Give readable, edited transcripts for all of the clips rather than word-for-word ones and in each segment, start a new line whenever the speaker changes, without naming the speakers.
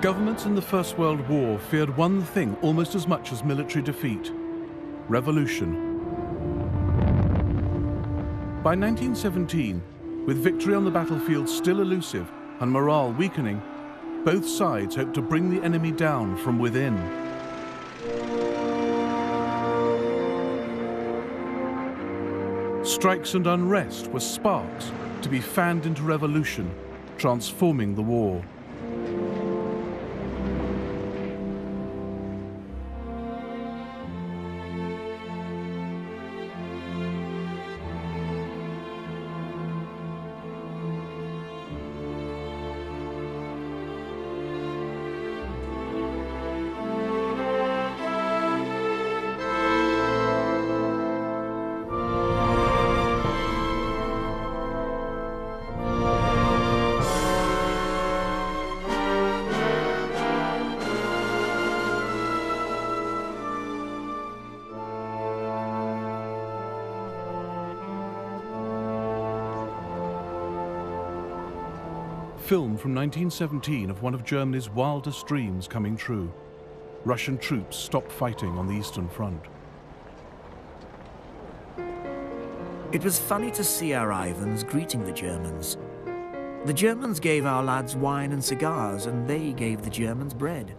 Governments in the First World War feared one thing almost as much as military defeat: revolution. By 1917, with victory on the battlefield still elusive and morale weakening, both sides hoped to bring the enemy down from within. Strikes and unrest were sparks to be fanned into revolution, transforming the war. Film from 1917 of one of Germany's wildest dreams coming true. Russian troops stopped fighting on the Eastern Front.
It was funny to see our Ivans greeting the Germans. The Germans gave our lads wine and cigars, and they gave the Germans bread.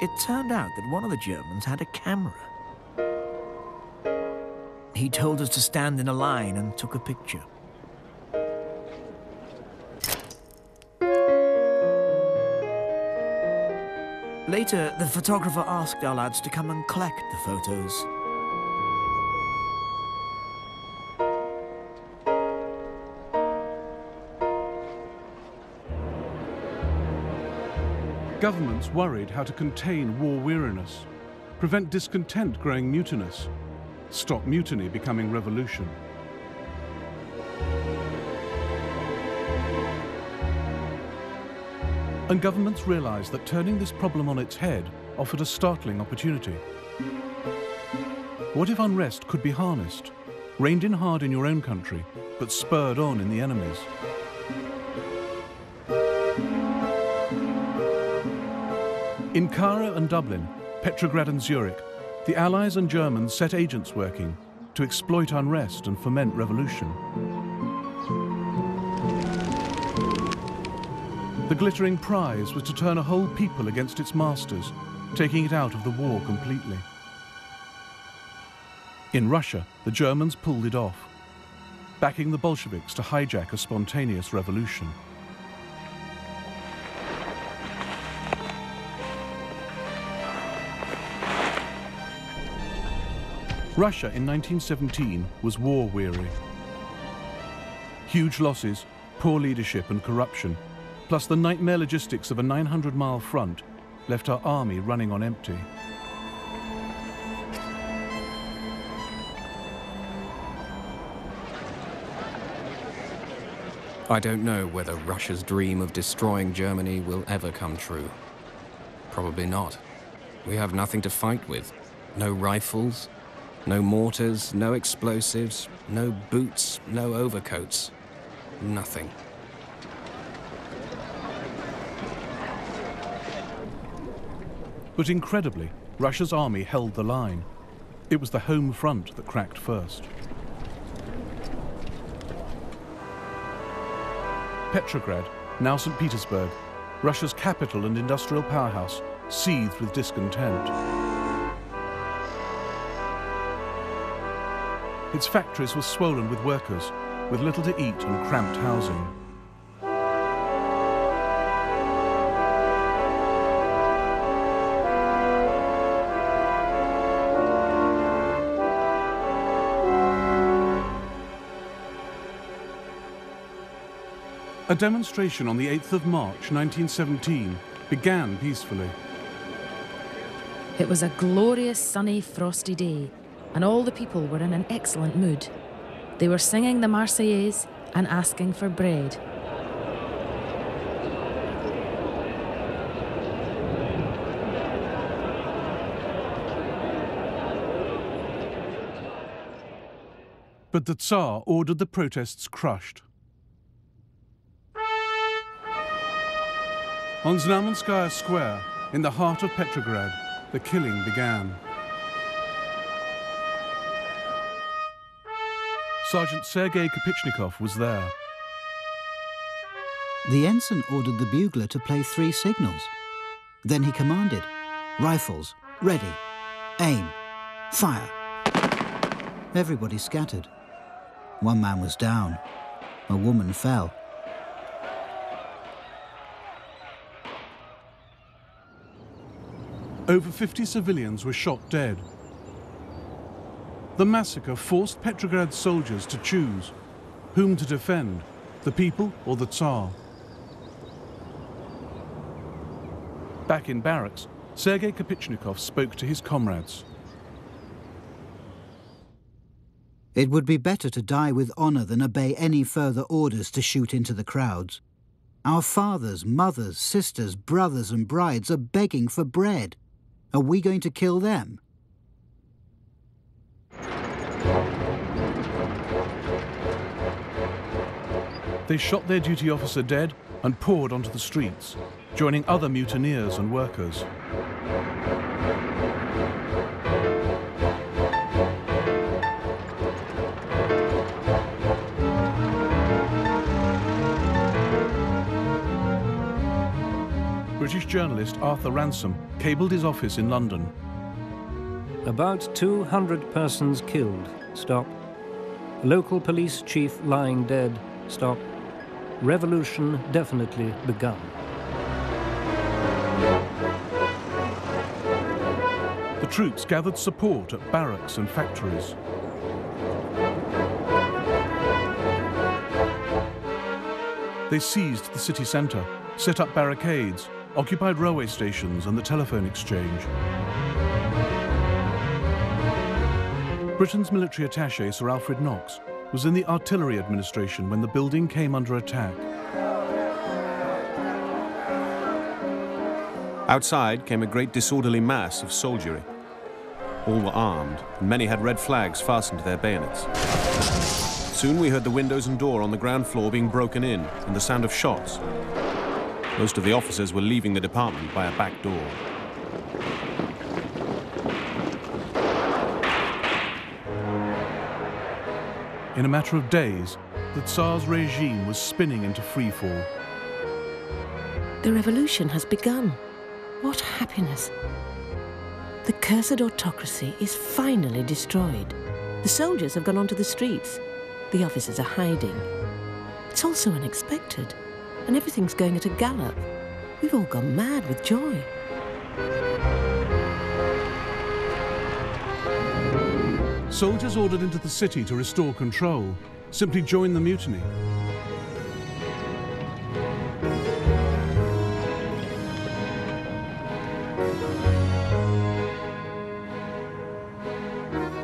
It turned out that one of the Germans had a camera. He told us to stand in a line and took a picture. Later, the photographer asked our lads to come and collect the photos.
Governments worried how to contain war weariness, prevent discontent growing mutinous, stop mutiny becoming revolution. And governments realized that turning this problem on its head offered a startling opportunity. What if unrest could be harnessed, reined in hard in your own country, but spurred on in the enemy's? In Cairo and Dublin, Petrograd and Zurich, the Allies and Germans set agents working to exploit unrest and foment revolution. The glittering prize was to turn a whole people against its masters, taking it out of the war completely. In Russia, the Germans pulled it off, backing the Bolsheviks to hijack a spontaneous revolution. Russia in 1917 was war-weary. Huge losses, poor leadership and corruption, plus the nightmare logistics of a 900-mile front, left our army running on empty.
I don't know whether Russia's dream of destroying Germany will ever come true. Probably not. We have nothing to fight with. No rifles, no mortars, no explosives, no boots, no overcoats. Nothing.
But incredibly, Russia's army held the line. It was the home front that cracked first. Petrograd, now St. Petersburg, Russia's capital and industrial powerhouse, seethed with discontent. Its factories were swollen with workers, with little to eat and cramped housing. A demonstration on the 8th of March 1917 began peacefully.
It was a glorious, sunny, frosty day, and all the people were in an excellent mood. They were singing the Marseillaise and asking for bread.
but the Tsar ordered the protests crushed. On Znamenskaya Square, in the heart of Petrograd, the killing began. Sergeant Sergei Kopichnikov was there.
The ensign ordered the bugler to play 3 signals. Then he commanded, "Rifles, ready, aim, fire." Everybody scattered. One man was down. A woman fell.
Over 50 civilians were shot dead. The massacre forced Petrograd's soldiers to choose whom to defend, the people or the Tsar. Back in barracks, Sergei Kopichnikov spoke to his comrades.
It would be better to die with honor than obey any further orders to shoot into the crowds. Our fathers, mothers, sisters, brothers and brides are begging for bread. Are we going to kill them?
They shot their duty officer dead and poured onto the streets, joining other mutineers and workers. British journalist Arthur Ransom cabled his office in London.
About 200 persons killed. Stop. Local police chief lying dead. Stop. Revolution definitely begun.
The troops gathered support at barracks and factories. They seized the city centre, set up barricades, occupied railway stations and the telephone exchange. Britain's military attaché, Sir Alfred Knox, was in the artillery administration when the building came under attack.
Outside came a great disorderly mass of soldiery. All were armed, and many had red flags fastened to their bayonets. Soon we heard the windows and door on the ground floor being broken in, and the sound of shots. Most of the officers were leaving the department by a back door.
In a matter of days, the Tsar's regime was spinning into freefall.
The revolution has begun. What happiness! The cursed autocracy is finally destroyed. The soldiers have gone onto the streets. The officers are hiding. It's all so unexpected, and everything's going at a gallop. We've all gone mad with joy.
Soldiers ordered into the city to restore control simply joined the mutiny.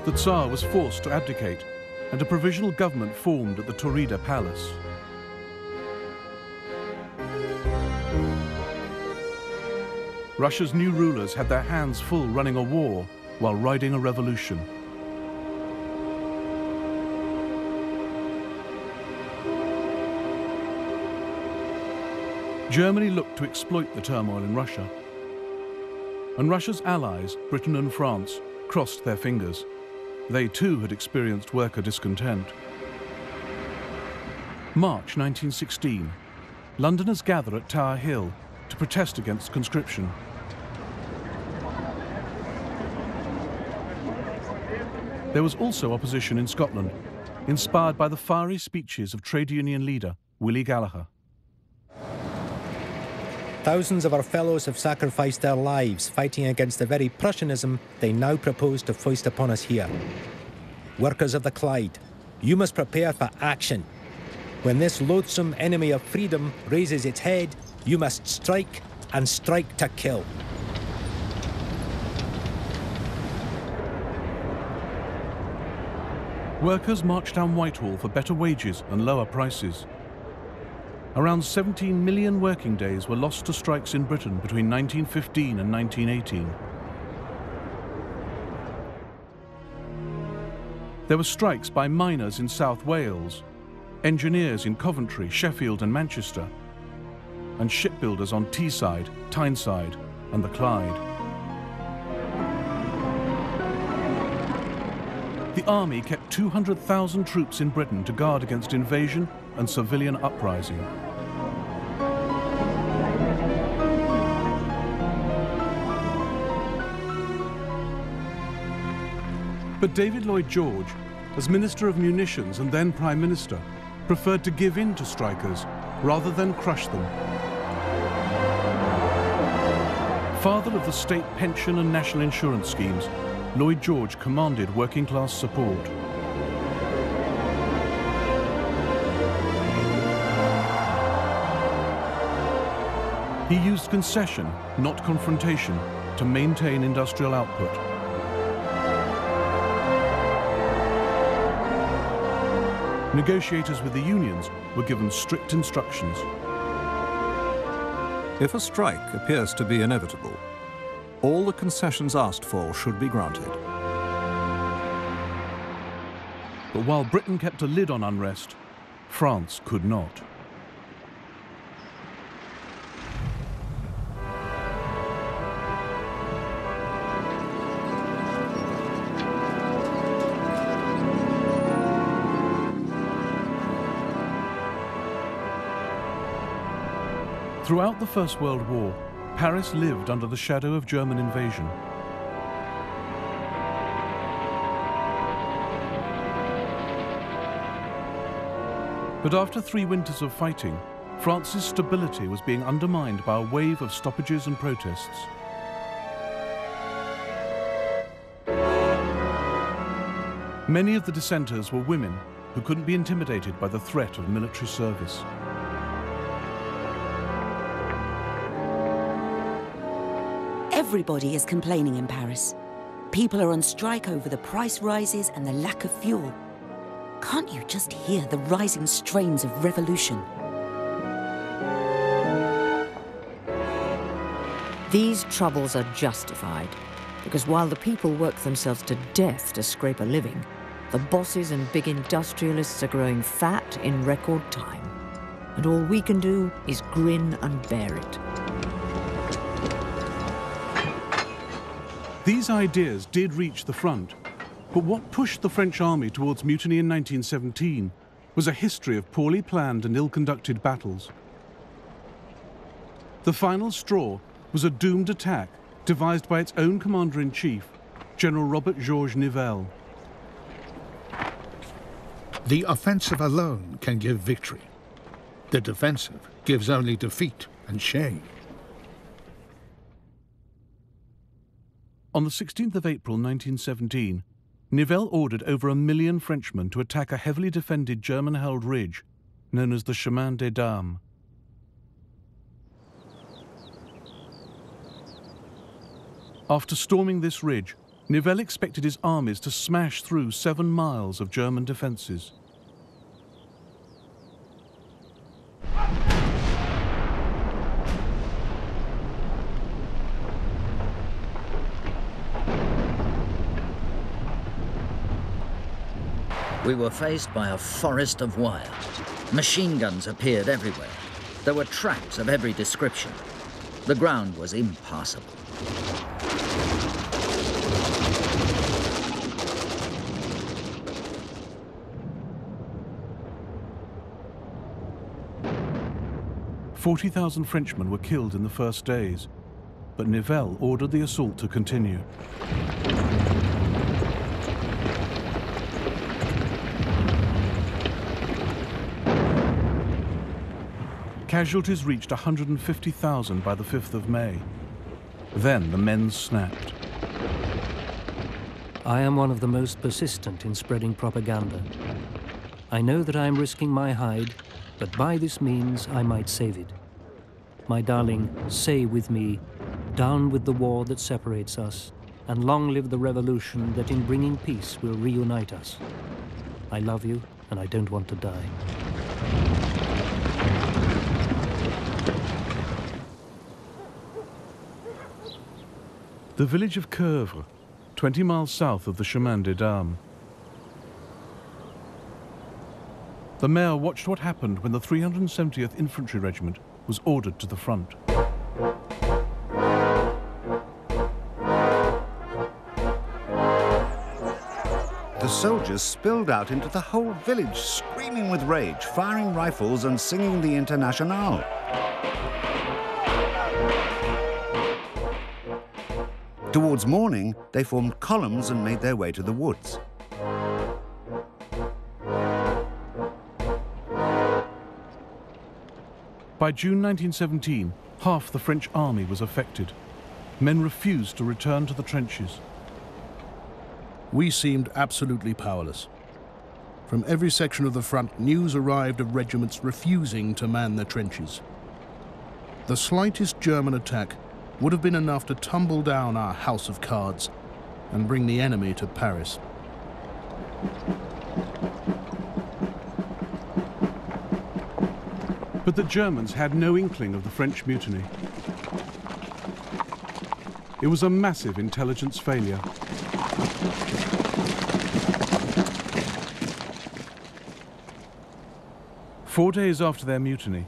The Tsar was forced to abdicate, and a provisional government formed at the Taurida Palace. Russia's new rulers had their hands full running a war while riding a revolution. Germany looked to exploit the turmoil in Russia. And Russia's allies, Britain and France, crossed their fingers. They too had experienced worker discontent. March 1916. Londoners gather at Tower Hill to protest against conscription. There was also opposition in Scotland, inspired by the fiery speeches of trade union leader Willie Gallagher.
Thousands of our fellows have sacrificed their lives fighting against the very Prussianism they now propose to foist upon us here. Workers of the Clyde, you must prepare for action. When this loathsome enemy of freedom raises its head, you must strike, and strike to kill.
Workers marched down Whitehall for better wages and lower prices. Around 17 million working days were lost to strikes in Britain between 1915 and 1918. There were strikes by miners in South Wales, engineers in Coventry, Sheffield and Manchester, and shipbuilders on Teesside, Tyneside and the Clyde. The army kept 200,000 troops in Britain to guard against invasion and civilian uprising. But David Lloyd George, as Minister of Munitions and then Prime Minister, preferred to give in to strikers rather than crush them. Father of the state pension and national insurance schemes, Lloyd George commanded working-class support. He used concession, not confrontation, to maintain industrial output. Negotiators with the unions were given strict instructions.
If a strike appears to be inevitable, all the concessions asked for should be granted.
But while Britain kept a lid on unrest, France could not. Throughout the First World War, Paris lived under the shadow of German invasion. But after 3 winters of fighting, France's stability was being undermined by a wave of stoppages and protests. Many of the dissenters were women who couldn't be intimidated by the threat of military service.
Everybody is complaining in Paris. People are on strike over the price rises and the lack of fuel. Can't you just hear the rising strains of revolution?
These troubles are justified, because while the people work themselves to death to scrape a living, the bosses and big industrialists are growing fat in record time. And all we can do is grin and bear it.
These ideas did reach the front, but what pushed the French army towards mutiny in 1917 was a history of poorly planned and ill-conducted battles. The final straw was a doomed attack devised by its own commander-in-chief, General Robert Georges Nivelle.
The offensive alone can give victory. The defensive gives only defeat and shame.
On the 16th of April 1917, Nivelle ordered over 1 million Frenchmen to attack a heavily defended German-held ridge known as the Chemin des Dames. After storming this ridge, Nivelle expected his armies to smash through 7 miles of German defences.
We were faced by a forest of wire. Machine guns appeared everywhere. There were traps of every description. The ground was impassable.
"40,000 Frenchmen were killed in the first days, but Nivelle ordered the assault to continue. Casualties reached 150,000 by the 5th of May. Then the men snapped.
I am one of the most persistent in spreading propaganda. I know that I am risking my hide, but by this means I might save it. My darling, say with me, down with the war that separates us, and long live the revolution that in bringing peace will reunite us. I love you, and I don't want to die.
The village of Coeuvres, 20 miles south of the Chemin des Dames. The mayor watched what happened when the 370th Infantry Regiment was ordered to the front.
The soldiers spilled out into the whole village, screaming with rage, firing rifles and singing the Internationale. Towards morning, they formed columns and made their way to the woods.
By June 1917, half the French army was affected. Men refused to return to the trenches.
We seemed absolutely powerless. From every section of the front, news arrived of regiments refusing to man the trenches. The slightest German attack would have been enough to tumble down our house of cards and bring the enemy to Paris.
But the Germans had no inkling of the French mutiny. It was a massive intelligence failure. Four days after their mutiny,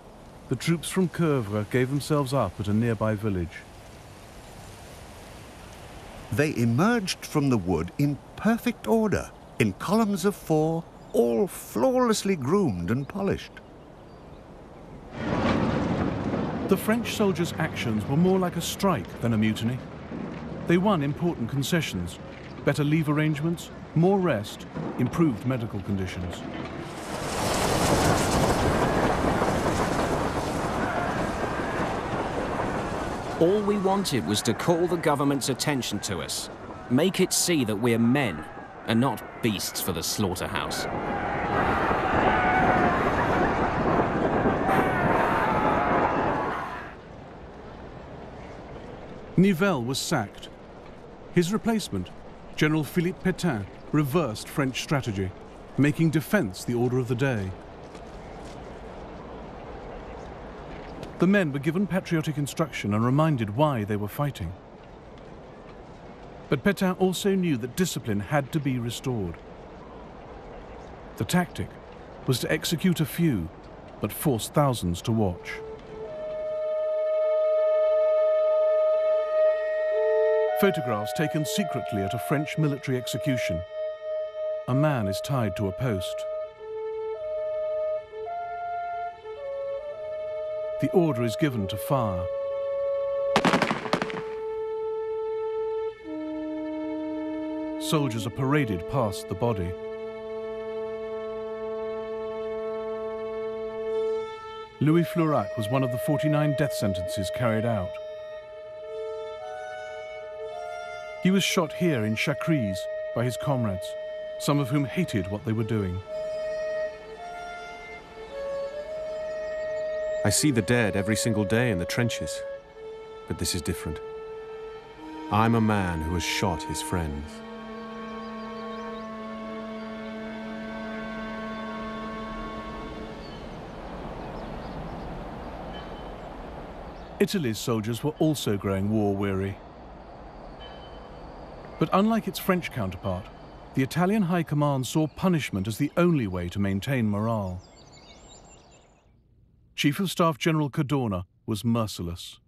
the troops from Coeuvres gave themselves up at a nearby village.
They emerged from the wood in perfect order, in columns of 4, all flawlessly groomed and polished.
The French soldiers' actions were more like a strike than a mutiny. They won important concessions, better leave arrangements, more rest, improved medical conditions.
All we wanted was to call the government's attention to us, make it see that we're men and not beasts for the slaughterhouse.
Nivelle was sacked. His replacement, General Philippe Pétain, reversed French strategy, making defense the order of the day. The men were given patriotic instruction and reminded why they were fighting. But Pétain also knew that discipline had to be restored. The tactic was to execute a few, but force thousands to watch. Photographs taken secretly at a French military execution. A man is tied to a post. The order is given to fire. Soldiers are paraded past the body. Louis Flourac was one of the 49 death sentences carried out. He was shot here in Chacrys by his comrades, some of whom hated what they were doing.
I see the dead every single day in the trenches, but this is different. I'm a man who has shot his friends.
Italy's soldiers were also growing war-weary. But unlike its French counterpart, the Italian High Command saw punishment as the only way to maintain morale. Chief of Staff General Cadorna was merciless.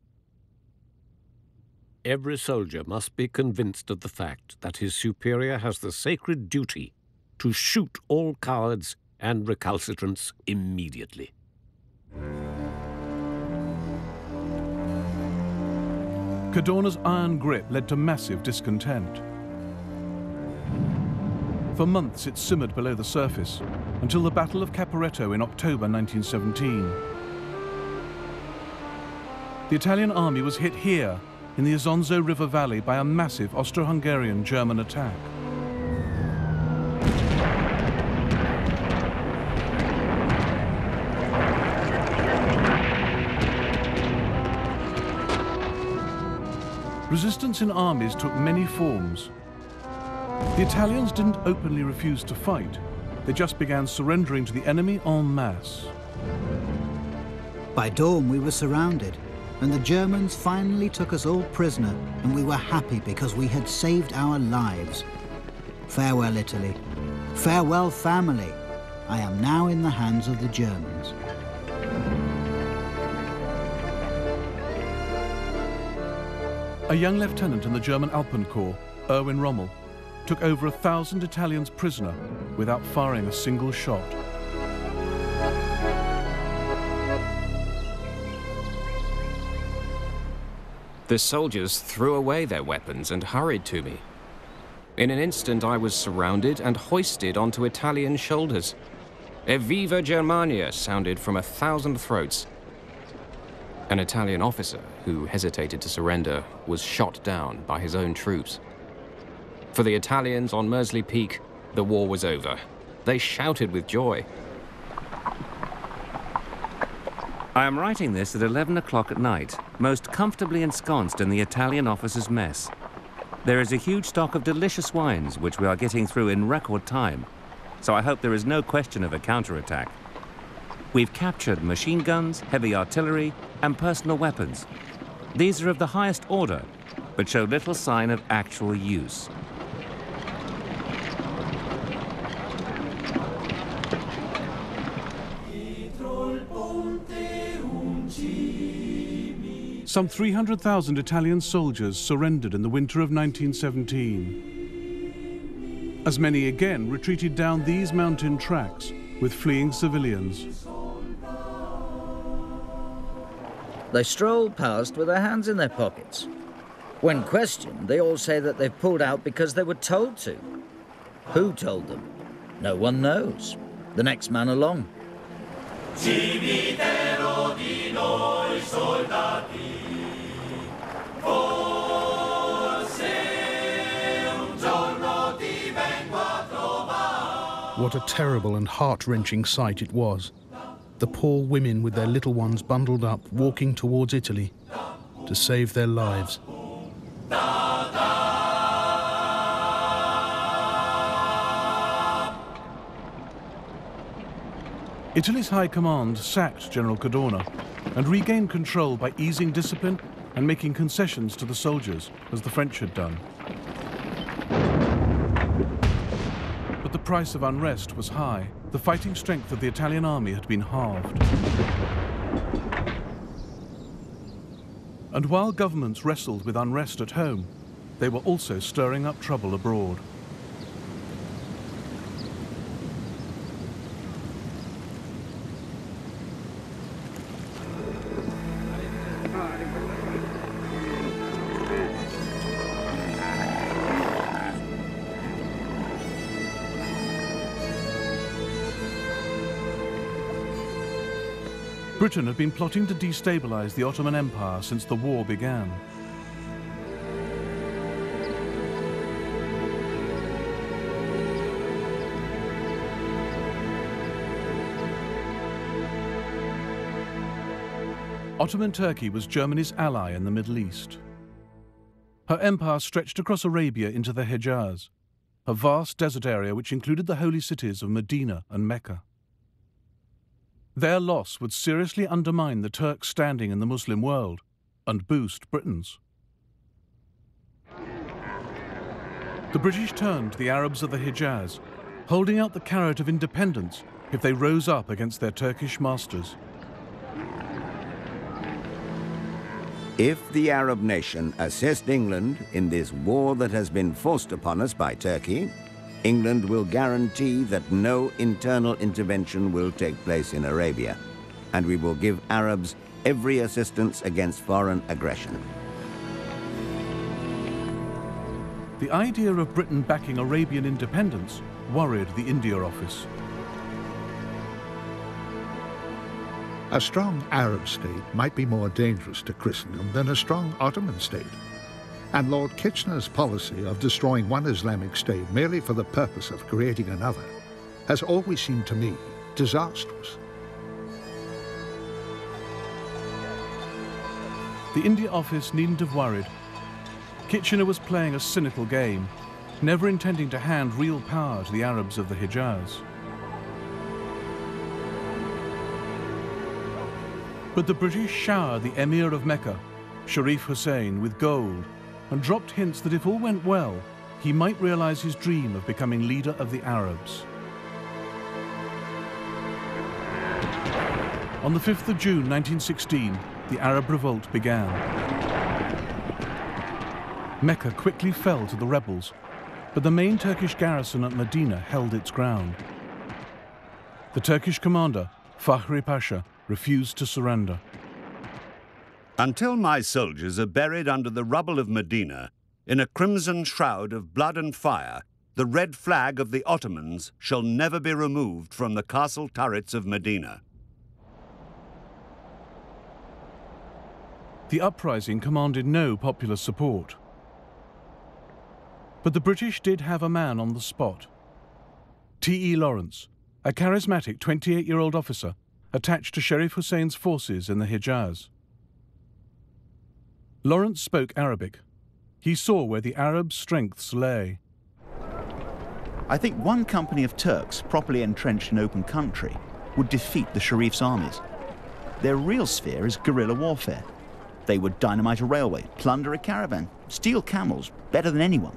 Every soldier must be convinced of the fact that his superior has the sacred duty to shoot all cowards and recalcitrants immediately.
Cadorna's iron grip led to massive discontent. For months it simmered below the surface, until the Battle of Caporetto in October 1917. The Italian army was hit here, in the Isonzo River Valley, by a massive Austro-Hungarian German attack. Resistance in armies took many forms. The Italians didn't openly refuse to fight. They just began surrendering to the enemy en masse.
By dawn, we were surrounded, and the Germans finally took us all prisoner, and we were happy because we had saved our lives. Farewell, Italy. Farewell, family. I am now in the hands of the Germans.
A young lieutenant in the German Alpenkorps, Erwin Rommel, took over 1,000 Italians prisoner without firing a single shot.
The soldiers threw away their weapons and hurried to me. In an instant I was surrounded and hoisted onto Italian shoulders. "Evviva Germania" sounded from 1,000 throats. An Italian officer who hesitated to surrender was shot down by his own troops. For the Italians on Mersey Peak, the war was over. They shouted with joy.
I am writing this at 11 o'clock at night, most comfortably ensconced in the Italian officers' mess. There is a huge stock of delicious wines which we are getting through in record time, so I hope there is no question of a counterattack. We've captured machine guns, heavy artillery, and personal weapons. These are of the highest order, but show little sign of actual use.
Some 300,000 Italian soldiers surrendered in the winter of 1917. As many again retreated down these mountain tracks with fleeing civilians.
They stroll past with their hands in their pockets. When questioned, they all say that they've pulled out because they were told to. Who told them? No one knows. The next man along.
Cimitero di noi soldati, forse un giorno ti vengo a trovare.
What a terrible and heart-wrenching sight it was. The poor women with their little ones bundled up, walking towards Italy to save their lives.
Italy's high command sacked General Cadorna and regained control by easing discipline and making concessions to the soldiers, as the French had done. But the price of unrest was high. The fighting strength of the Italian army had been halved. And while governments wrestled with unrest at home, they were also stirring up trouble abroad. Britain had been plotting to destabilize the Ottoman Empire since the war began. Ottoman Turkey was Germany's ally in the Middle East. Her empire stretched across Arabia into the Hejaz, a vast desert area which included the holy cities of Medina and Mecca. Their loss would seriously undermine the Turks' standing in the Muslim world and boost Britain's. The British turned to the Arabs of the Hejaz, holding out the carrot of independence if they rose up against their Turkish masters.
If the Arab nation assist England in this war that has been forced upon us by Turkey, England will guarantee that no internal intervention will take place in Arabia, and we will give Arabs every assistance against foreign aggression.
The idea of Britain backing Arabian independence worried the India Office.
A strong Arab state might be more dangerous to Christendom than a strong Ottoman state. And Lord Kitchener's policy of destroying one Islamic state merely for the purpose of creating another has always seemed to me disastrous.
The India Office needn't have worried. Kitchener was playing a cynical game, never intending to hand real power to the Arabs of the Hejaz. But the British showered the Emir of Mecca, Sharif Hussein, with gold and dropped hints that if all went well, he might realize his dream of becoming leader of the Arabs. On the 5th of June 1916, the Arab revolt began. Mecca quickly fell to the rebels, but the main Turkish garrison at Medina held its ground. The Turkish commander, Fahri Pasha, refused to surrender.
Until my soldiers are buried under the rubble of Medina, in a crimson shroud of blood and fire, the red flag of the Ottomans shall never be removed from the castle turrets of Medina.
The uprising commanded no popular support. But the British did have a man on the spot. T.E. Lawrence, a charismatic 28-year-old officer attached to Sharif Hussein's forces in the Hijaz. Lawrence spoke Arabic. He saw where the Arabs' strengths lay.
I think one company of Turks properly entrenched in open country would defeat the Sharif's armies. Their real sphere is guerrilla warfare. They would dynamite a railway, plunder a caravan, steal camels, better than anyone.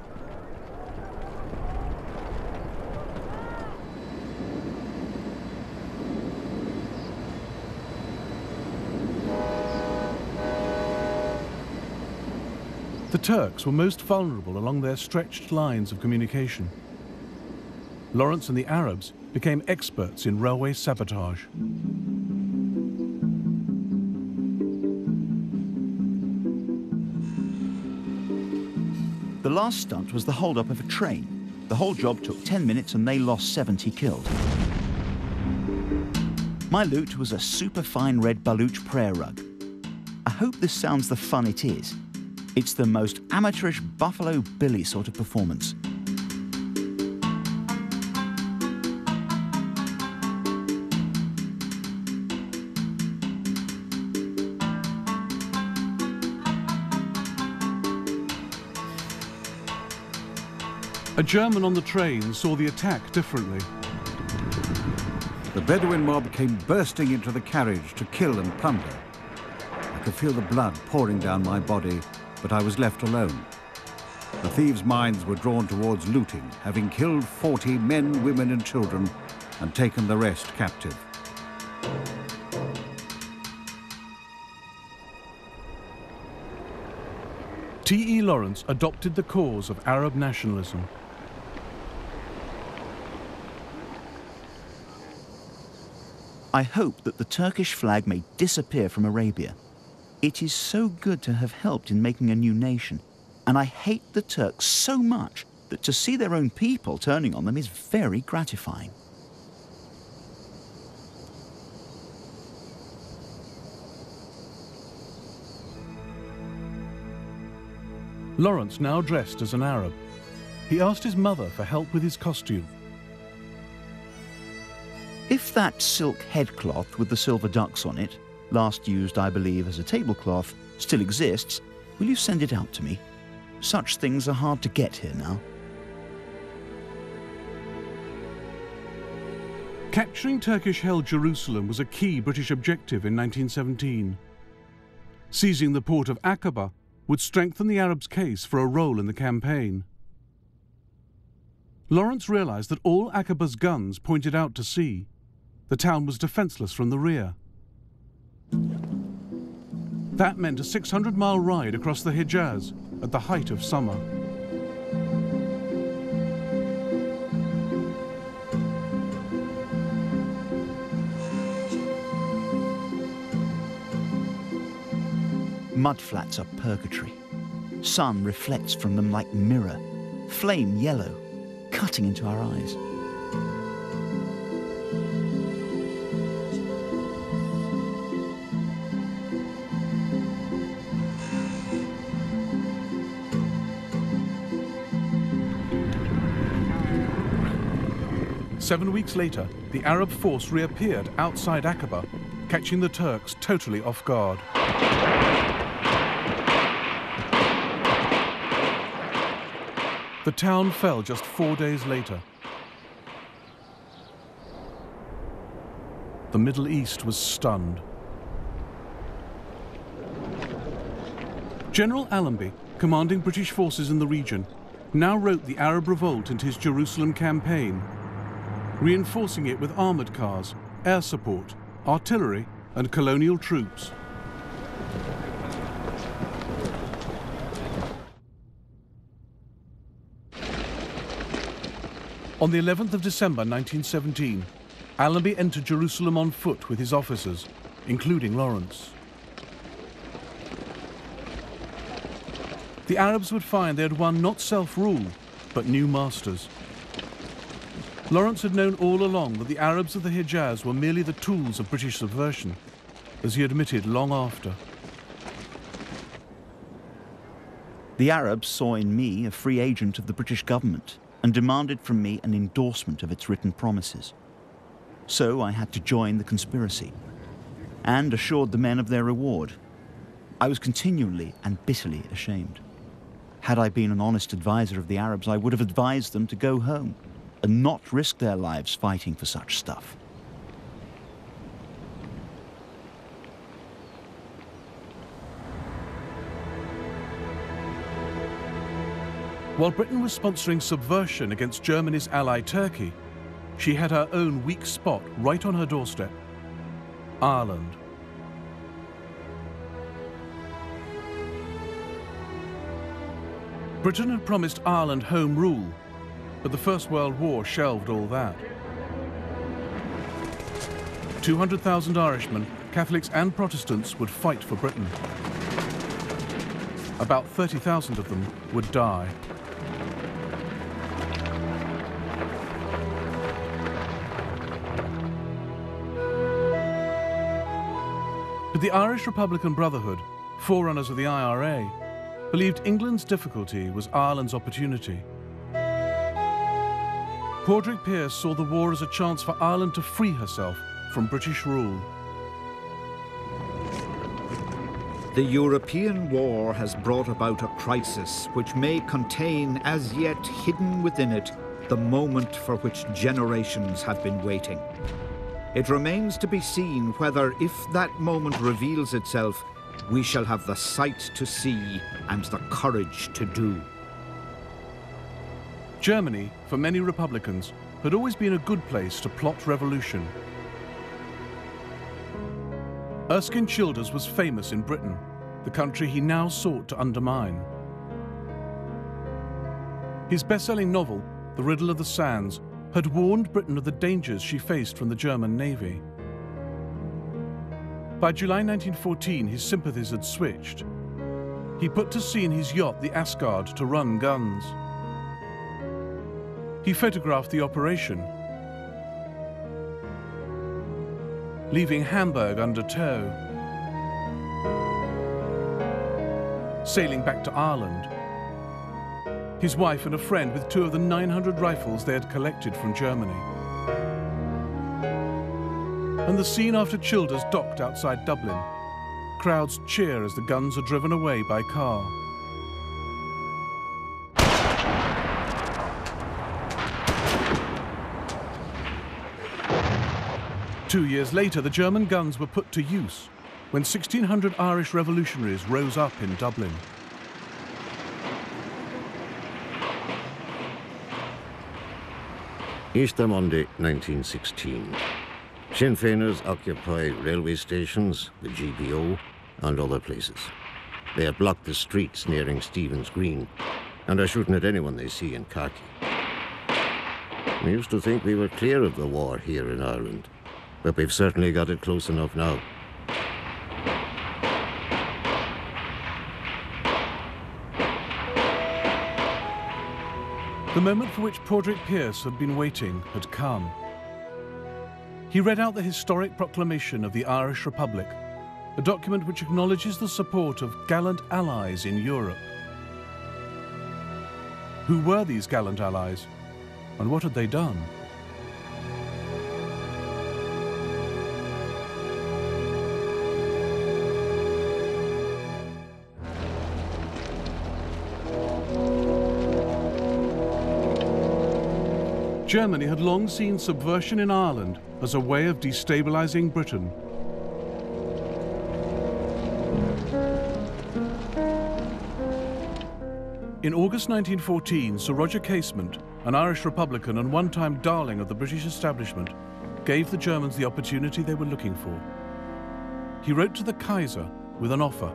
The Turks were most vulnerable along their stretched lines of communication. Lawrence and the Arabs became experts in railway sabotage.
The last stunt was the hold-up of a train. The whole job took 10 minutes and they lost 70 killed. My loot was a superfine red Baluch prayer rug. I hope this sounds the fun it is. It's the most amateurish Buffalo Billy sort of performance.
A German on the train saw the attack differently.
The Bedouin mob came bursting into the carriage to kill and plunder. I could feel the blood pouring down my body, but I was left alone. The thieves' minds were drawn towards looting, having killed 40 men, women and children and taken the rest captive.
T.E. Lawrence adopted the cause of Arab nationalism.
I hope that the Turkish flag may disappear from Arabia. It is so good to have helped in making a new nation, and I hate the Turks so much that to see their own people turning on them is very gratifying.
Lawrence now dressed as an Arab. He asked his mother for help with his costume.
If that silk headcloth with the silver ducks on it, last used, I believe, as a tablecloth, still exists, will you send it out to me? Such things are hard to get here now.
Capturing Turkish-held Jerusalem was a key British objective in 1917. Seizing the port of Aqaba would strengthen the Arabs' case for a role in the campaign. Lawrence realized that all Aqaba's guns pointed out to sea. The town was defenseless from the rear. That meant a 600-mile ride across the Hijaz at the height of summer.
Mudflats are purgatory. Sun reflects from them like mirror, flame yellow, cutting into our eyes.
Seven weeks later, the Arab force reappeared outside Aqaba, catching the Turks totally off guard. The town fell just 4 days later. The Middle East was stunned. General Allenby, commanding British forces in the region, now wrote the Arab revolt into his Jerusalem campaign, reinforcing it with armoured cars, air support, artillery and colonial troops. On the 11th of December 1917, Allenby entered Jerusalem on foot with his officers, including Lawrence. The Arabs would find they had won not self-rule, but new masters. Lawrence had known all along that the Arabs of the Hejaz were merely the tools of British subversion, as he admitted long after.
The Arabs saw in me a free agent of the British government and demanded from me an endorsement of its written promises. So I had to join the conspiracy and assured the men of their reward. I was continually and bitterly ashamed. Had I been an honest advisor of the Arabs, I would have advised them to go home and not risk their lives fighting for such stuff.
While Britain was sponsoring subversion against Germany's ally Turkey, she had her own weak spot right on her doorstep: Ireland. Britain had promised Ireland home rule, but the First World War shelved all that. 200,000 Irishmen, Catholics and Protestants, would fight for Britain. About 30,000 of them would die. But the Irish Republican Brotherhood, forerunners of the IRA, believed England's difficulty was Ireland's opportunity. Padraig Pearse saw the war as a chance for Ireland to free herself from British rule.
The European war has brought about a crisis which may contain, as yet hidden within it, the moment for which generations have been waiting. It remains to be seen whether, if that moment reveals itself, we shall have the sight to see and the courage to do.
Germany, for many Republicans, had always been a good place to plot revolution. Erskine Childers was famous in Britain, the country he now sought to undermine. His best-selling novel, The Riddle of the Sands, had warned Britain of the dangers she faced from the German Navy. By July 1914, his sympathies had switched. He put to sea in his yacht, the Asgard, to run guns. He photographed the operation, leaving Hamburg under tow, sailing back to Ireland. His wife and a friend with 2 of the 900 rifles they had collected from Germany. And the scene after Childers docked outside Dublin. Crowds cheer as the guns are driven away by car. Two years later, the German guns were put to use when 1,600 Irish revolutionaries rose up in Dublin.
Easter Monday, 1916. Sinn Féiners occupy railway stations, the GPO, and other places. They have blocked the streets nearing Stephen's Green and are shooting at anyone they see in khaki. We used to think we were clear of the war here in Ireland, but we've certainly got it close enough now.
The moment for which Padraig Pearse had been waiting had come. He read out the historic proclamation of the Irish Republic, a document which acknowledges the support of gallant allies in Europe. Who were these gallant allies, and what had they done? Germany had long seen subversion in Ireland as a way of destabilizing Britain. In August 1914, Sir Roger Casement, an Irish Republican and one-time darling of the British establishment, gave the Germans the opportunity they were looking for. he wrote to the Kaiser with an offer.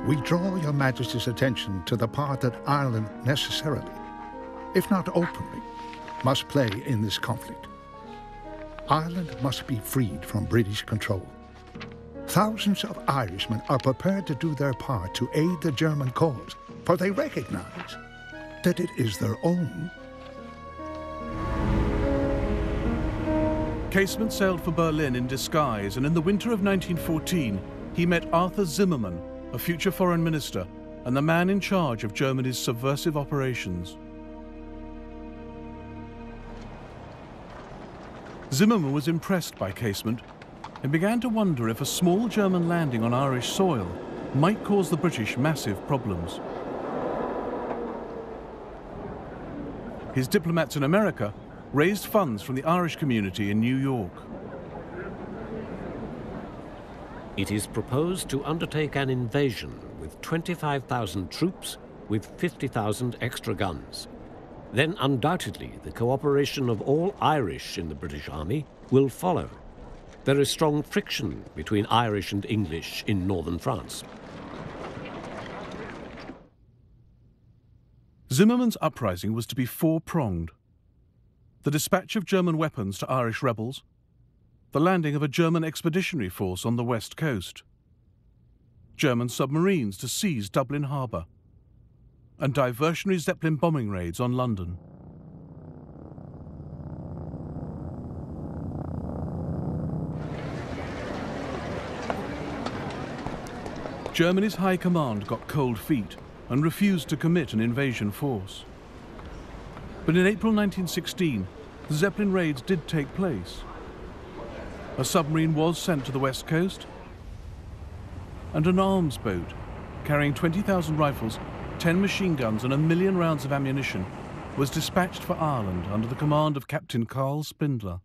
We draw your Majesty's attention to the part that Ireland necessarily, if not openly, must play in this conflict. Ireland must be freed from British control. Thousands of Irishmen are prepared to do their part to aid the German cause, for they recognize that it is their own.
Casement sailed for Berlin in disguise, and in the winter of 1914, he met Arthur Zimmermann, a future foreign minister, and the man in charge of Germany's subversive operations. Zimmermann was impressed by Casement and began to wonder if a small German landing on Irish soil might cause the British massive problems. His diplomats in America raised funds from the Irish community in New York.
It is proposed to undertake an invasion with 25,000 troops with 50,000 extra guns. Then undoubtedly the cooperation of all Irish in the British Army will follow. There is strong friction between Irish and English in northern France.
Zimmermann's uprising was to be four-pronged. The dispatch of German weapons to Irish rebels, the landing of a German expeditionary force on the west coast, German submarines to seize Dublin harbour, and diversionary Zeppelin bombing raids on London. Germany's high command got cold feet and refused to commit an invasion force. But in April 1916, the Zeppelin raids did take place. A submarine was sent to the west coast, and an arms boat carrying 20,000 rifles, 10 machine guns and 1 million rounds of ammunition was dispatched for Ireland under the command of Captain Carl Spindler.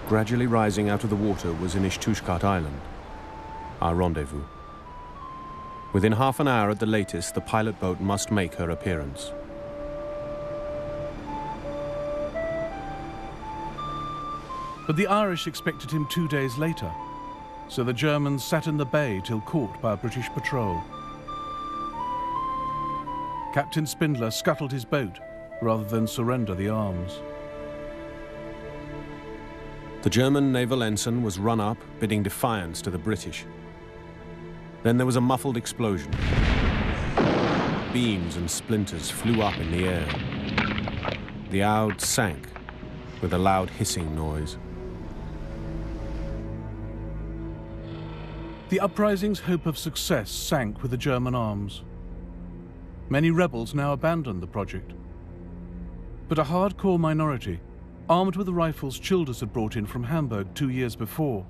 Gradually rising out of the water was Inishtushkat Island, our rendezvous. Within half an hour at the latest, the pilot boat must make her appearance.
But the Irish expected him 2 days later, so the Germans sat in the bay till caught by a British patrol. Captain Spindler scuttled his boat rather than surrender the arms.
The German naval ensign was run up, bidding defiance to the British. Then there was a muffled explosion. Beams and splinters flew up in the air. The Oud sank with a loud hissing noise.
The uprising's hope of success sank with the German arms. Many rebels now abandoned the project. But a hardcore minority, armed with the rifles Childers had brought in from Hamburg 2 years before,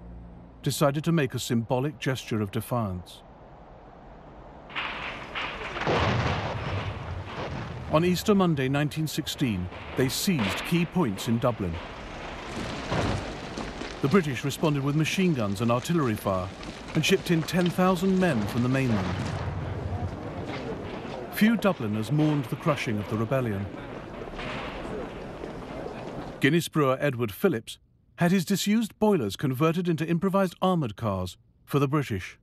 decided to make a symbolic gesture of defiance. On Easter Monday 1916, they seized key points in Dublin. The British responded with machine guns and artillery fire and shipped in 10,000 men from the mainland. Few Dubliners mourned the crushing of the rebellion. Guinness brewer Edward Phillips had his disused boilers converted into improvised armoured cars for the British.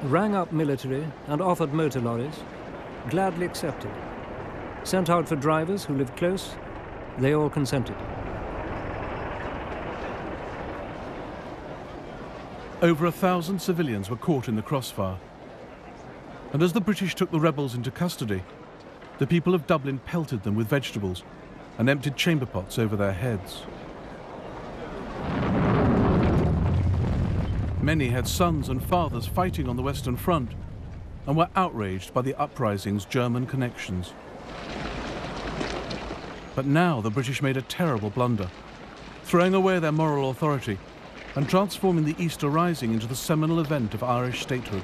Rang up military and offered motor lorries, gladly accepted. Sent out for drivers who lived close, they all consented.
Over 1,000 civilians were caught in the crossfire. And as the British took the rebels into custody, the people of Dublin pelted them with vegetables and emptied chamber pots over their heads. Many had sons and fathers fighting on the Western Front and were outraged by the uprising's German connections. But now the British made a terrible blunder, throwing away their moral authority and transforming the Easter Rising into the seminal event of Irish statehood.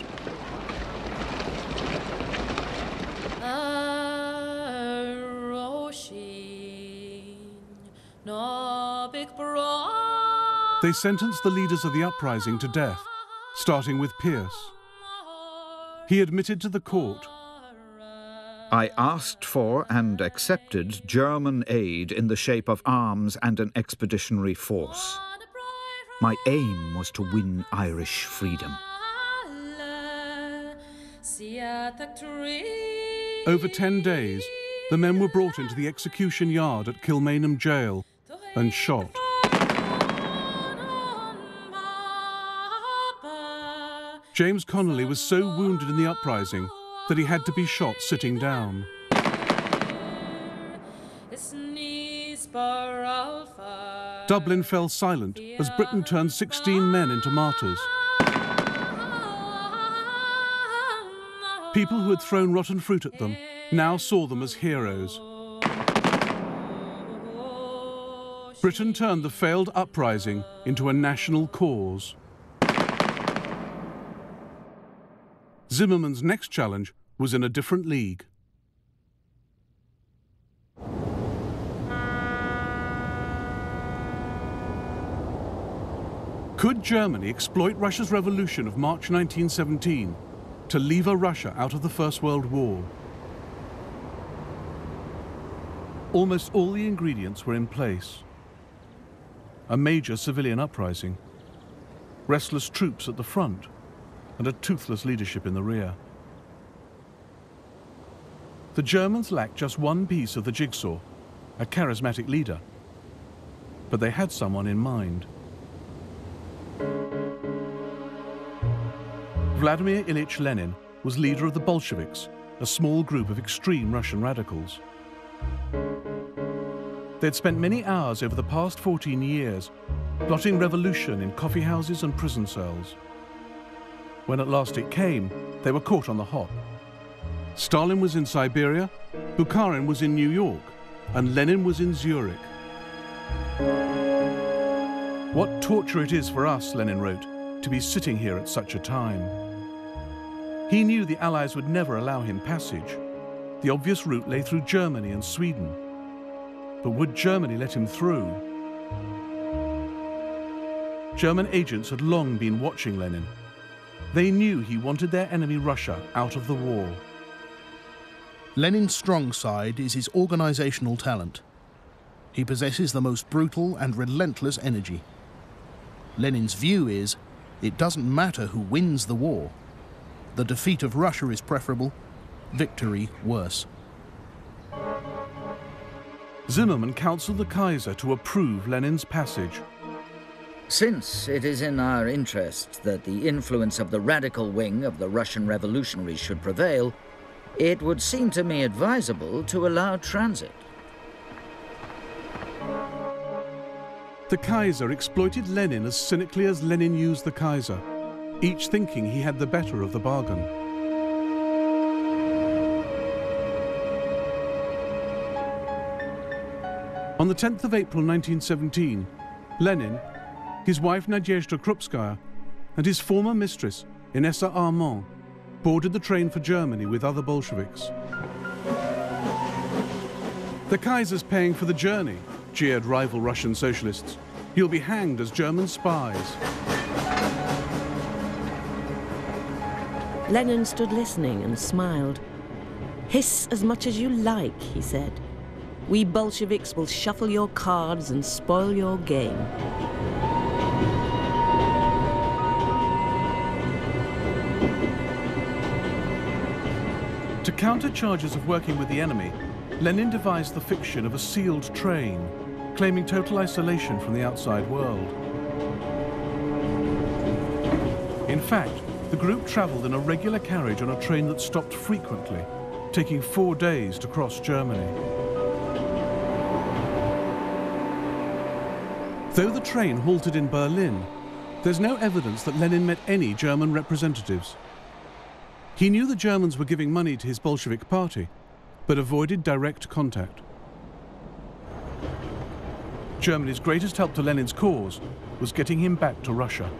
They sentenced the leaders of the uprising to death, starting with Pearse. He admitted to the court,
I asked for and accepted German aid in the shape of arms and an expeditionary force. My aim was to win Irish freedom.
Over 10 days, the men were brought into the execution yard at Kilmainham Jail and shot. James Connolly was so wounded in the uprising that he had to be shot sitting down. Dublin fell silent as Britain turned 16 men into martyrs. People who had thrown rotten fruit at them now saw them as heroes. Britain turned the failed uprising into a national cause. Zimmermann's next challenge was in a different league. Could Germany exploit Russia's revolution of March 1917 to lever Russia out of the First World War? Almost all the ingredients were in place. A major civilian uprising, restless troops at the front, and a toothless leadership in the rear. The Germans lacked just one piece of the jigsaw, a charismatic leader. But they had someone in mind. Vladimir Ilyich Lenin was leader of the Bolsheviks, a small group of extreme Russian radicals. They'd spent many hours over the past 14 years plotting revolution in coffee houses and prison cells. When at last it came, they were caught on the hop. Stalin was in Siberia, Bukharin was in New York, and Lenin was in Zurich. What torture it is for us, Lenin wrote, to be sitting here at such a time. He knew the Allies would never allow him passage. The obvious route lay through Germany and Sweden. But would Germany let him through? German agents had long been watching Lenin. They knew he wanted their enemy Russia out of the war.
Lenin's strong side is his organizational talent. He possesses the most brutal and relentless energy. Lenin's view is, it doesn't matter who wins the war. The defeat of Russia is preferable, victory worse.
Zimmermann counseled the Kaiser to approve Lenin's passage.
Since it is in our interest that the influence of the radical wing of the Russian revolutionaries should prevail, it would seem to me advisable to allow transit.
The Kaiser exploited Lenin as cynically as Lenin used the Kaiser, each thinking he had the better of the bargain. On the 10th of April 1917, Lenin, his wife Nadezhda Krupskaya, and his former mistress, Inessa Armand, boarded the train for Germany with other Bolsheviks. The Kaiser's paying for the journey, jeered rival Russian socialists. He'll be hanged as German spies.
Lenin stood listening and smiled. "Hiss as much as you like," he said. "We Bolsheviks will shuffle your cards and spoil your game."
To counter charges of working with the enemy, Lenin devised the fiction of a sealed train, claiming total isolation from the outside world. In fact, the group traveled in a regular carriage on a train that stopped frequently, taking 4 days to cross Germany. Though the train halted in Berlin, there's no evidence that Lenin met any German representatives. He knew the Germans were giving money to his Bolshevik party, but avoided direct contact. Germany's greatest help to Lenin's cause was getting him back to Russia.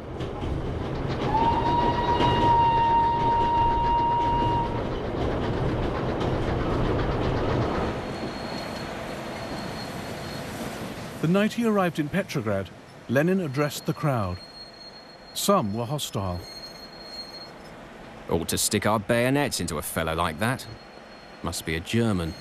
The night he arrived in Petrograd, Lenin addressed the crowd. Some were hostile.
Ought to stick our bayonets into a fellow like that. Must be a German.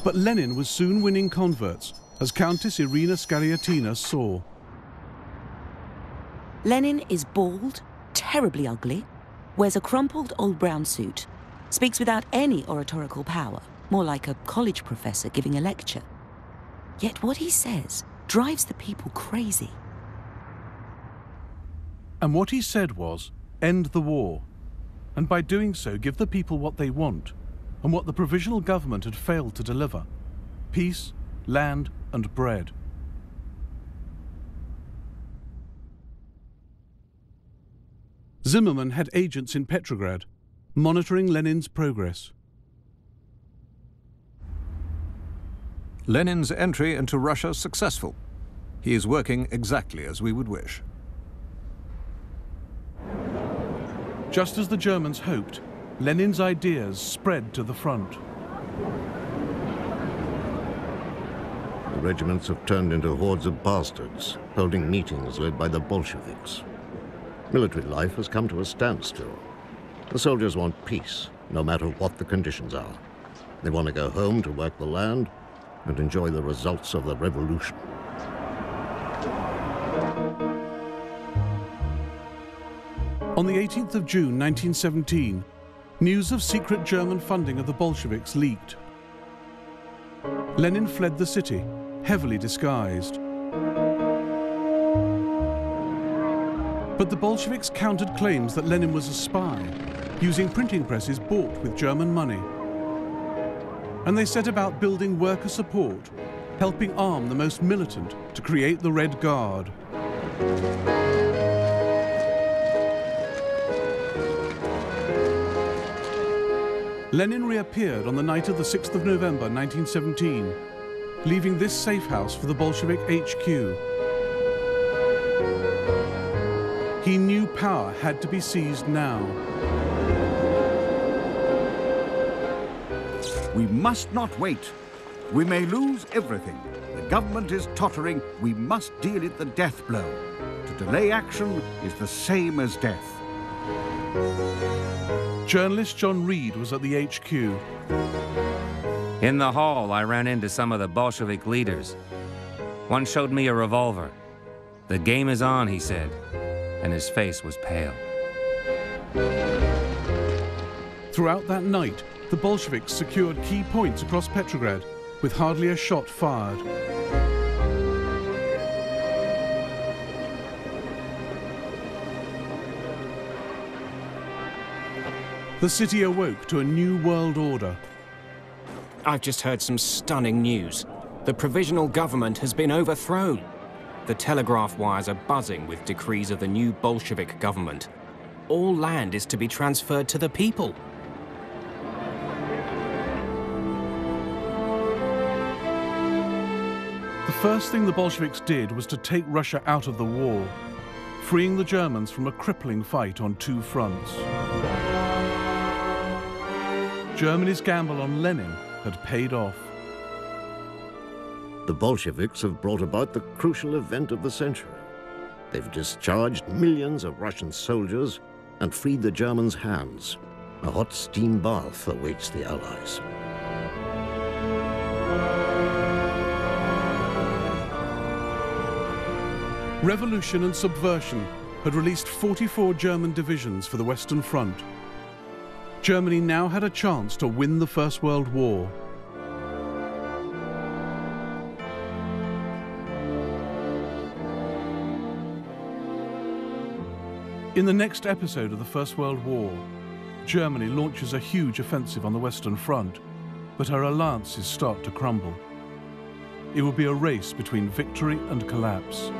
But Lenin was soon winning converts, as Countess Irina Skariatina saw.
Lenin is bald, terribly ugly, wears a crumpled old brown suit, speaks without any oratorical power, more like a college professor giving a lecture. Yet what he says drives the people crazy.
And what he said was, end the war, and by doing so give the people what they want, and what the provisional government had failed to deliver: peace, land, and bread. Zimmermann had agents in Petrograd, monitoring Lenin's progress.
Lenin's entry into Russia successful. He is working exactly as we would wish.
Just as the Germans hoped, Lenin's ideas spread to the front.
The regiments have turned into hordes of bastards, holding meetings led by the Bolsheviks. Military life has come to a standstill. The soldiers want peace, no matter what the conditions are. They want to go home to work the land and enjoy the results of the revolution.
On the 18th of June 1917, news of secret German funding of the Bolsheviks leaked. Lenin fled the city, heavily disguised. But the Bolsheviks countered claims that Lenin was a spy, using printing presses bought with German money. And they set about building worker support, helping arm the most militant to create the Red Guard. Lenin reappeared on the night of the 6th of November 1917, leaving this safe house for the Bolshevik HQ. He knew power had to be seized now.
We must not wait. We may lose everything. The government is tottering. We must deal it the death blow. To delay action is the same as death.
Journalist John Reed was at the HQ.
In the hall, I ran into some of the Bolshevik leaders. One showed me a revolver. The game is on, he said, and his face was pale.
Throughout that night, the Bolsheviks secured key points across Petrograd, with hardly a shot fired. The city awoke to a new world order.
I've just heard some stunning news. The provisional government has been overthrown. The telegraph wires are buzzing with decrees of the new Bolshevik government. All land is to be transferred to the people.
The first thing the Bolsheviks did was to take Russia out of the war, freeing the Germans from a crippling fight on two fronts. Germany's gamble on Lenin had paid off.
The Bolsheviks have brought about the crucial event of the century. They've discharged millions of Russian soldiers and freed the Germans' hands. A hot steam bath awaits the Allies.
Revolution and subversion had released 44 German divisions for the Western Front. Germany now had a chance to win the First World War. In the next episode of the First World War, Germany launches a huge offensive on the Western Front, but her alliances start to crumble. It will be a race between victory and collapse.